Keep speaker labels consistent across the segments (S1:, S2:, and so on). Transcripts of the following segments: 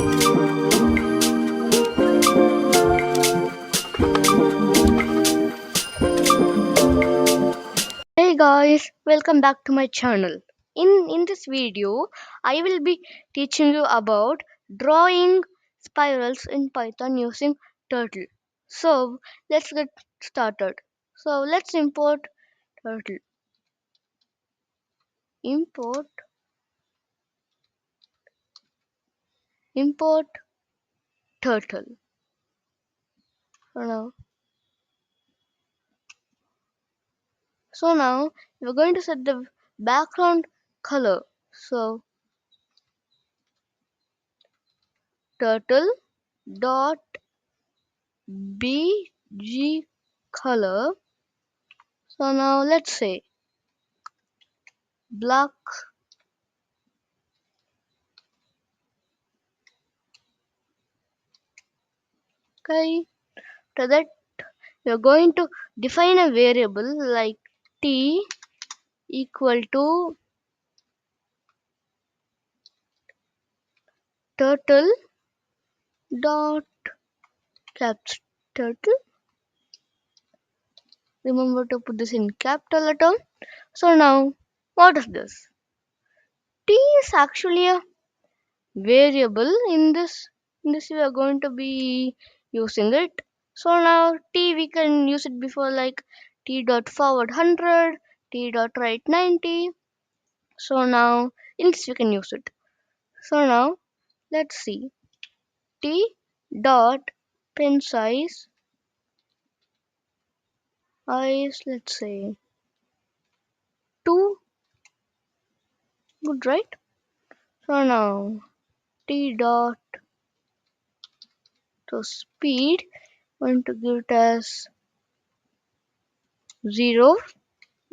S1: Hey guys, welcome back to my channel. In this video, I will be teaching you about drawing spirals in Python using Turtle. So, let's get started. So, let's import Turtle. Import import Turtle. So now we're going to set the background color. So, Turtle dot bg color. So now let's say black. Okay, to that we are going to define a variable like t equal to turtle dot caps turtle. Remember to put this in capital letter. So now what is this? T is actually a variable. In this we are going to be using it. So now t we can use it before like t dot forward 100, t dot right 90. So now in this we can use it. So now let's see. T dot pen size is, let's say, 2. Good, right? So now T dot to speed, going to give it as 0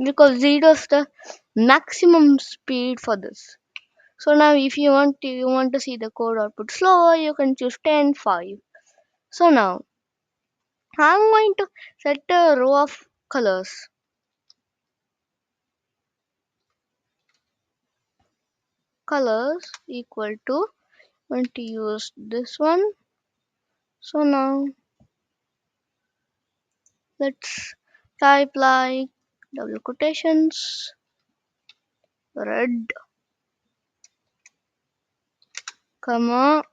S1: because 0 is the maximum speed for this. So now if you want to see the code output slower, you can choose 10 5. So now I'm going to set a row of colors. Colors equal to, going to use this one. So now let's type like double quotations, red, comma,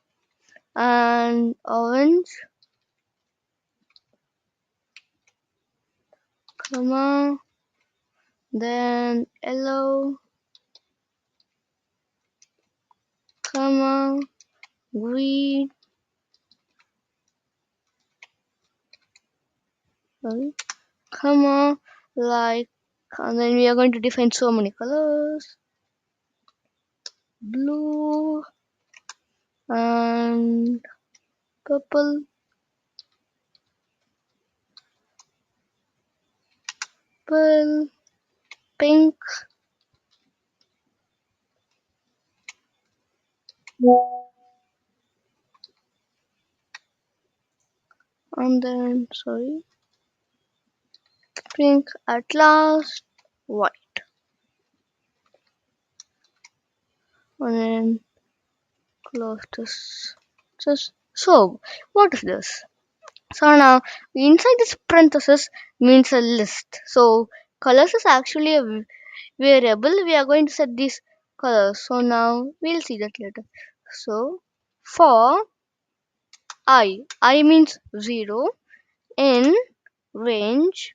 S1: and orange, comma, then yellow, comma, green, sorry, comma, like, and then we are going to define so many colors, blue, and purple, purple, pink, and then, sorry, pink at last, white, and then close this. So, what is this? So now inside this parenthesis means a list. So colors is actually a variable. We are going to set these colors. So now we'll see that later. So for I means 0 in range.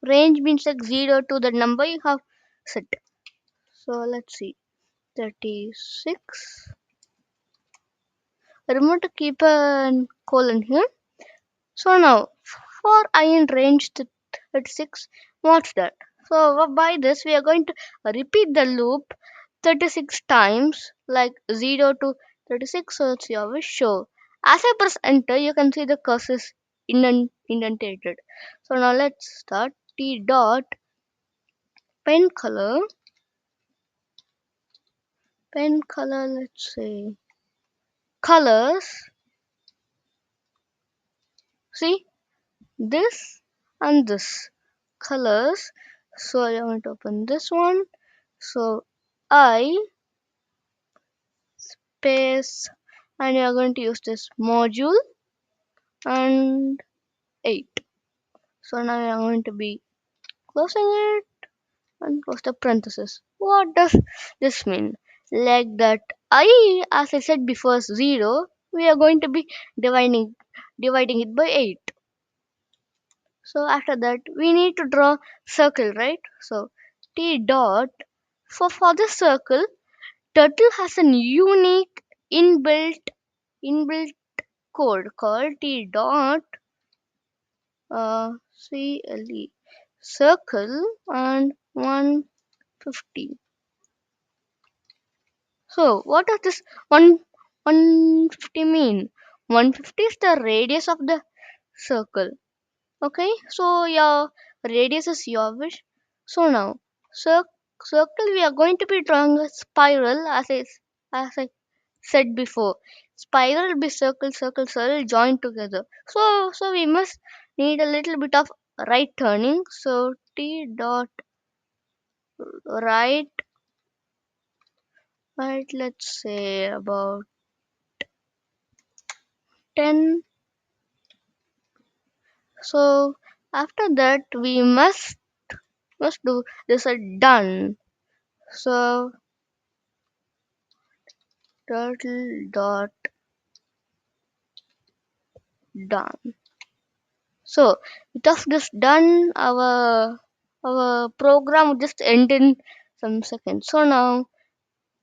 S1: Range means like 0 to the number you have set. So let's see, 36. Remember to keep a colon here. So now for I in range 36, what's that? So by this we are going to repeat the loop 36 times, like 0 to 36. So it's your wish. Show. As I press enter, you can see the cursor is indentated. So now let's start. T dot pen color, let's say colors. See this and this colors. So I want to open this one. So I space and you are going to use this module and 8. So now you are going to be closing it and close the parenthesis. What does this mean? Like that I, as I said before, is 0, we are going to be dividing it by 8. So after that we need to draw circle, right? So t dot, for this circle, turtle has a unique inbuilt code called t dot cle circle and 150. So what does this 150 mean? 150 is the radius of the circle. Okay, so your radius is your wish. So now circle, we are going to be drawing a spiral, as I said before. Spiral will be circle, circle, circle joined together. So we must need a little bit of right turning. So t dot right, right, let's say about 10. So after that we must do this a done. So turtle dot done. So with this done, our program would just end in some seconds. So now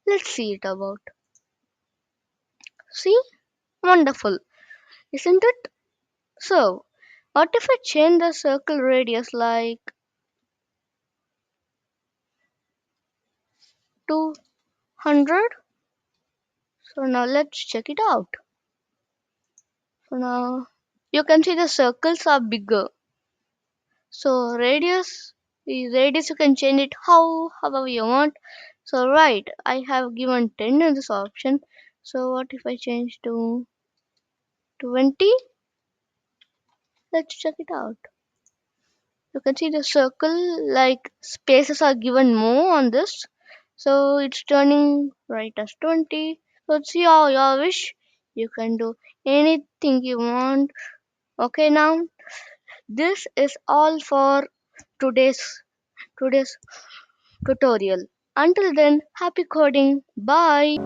S1: let's see it about. See, wonderful, isn't it? So what if I change the circle radius like 200? So now let's check it out. So now you can see the circles are bigger. So radius you can change it however you want. So right, I have given 10 in this option. So what if I change to 20? Let's check it out. You can see the circle, like spaces are given more on this. So it's turning right as 20. So it's your wish. You can do anything you want. Okay, now this is all for today's tutorial. Until then, happy coding. Bye.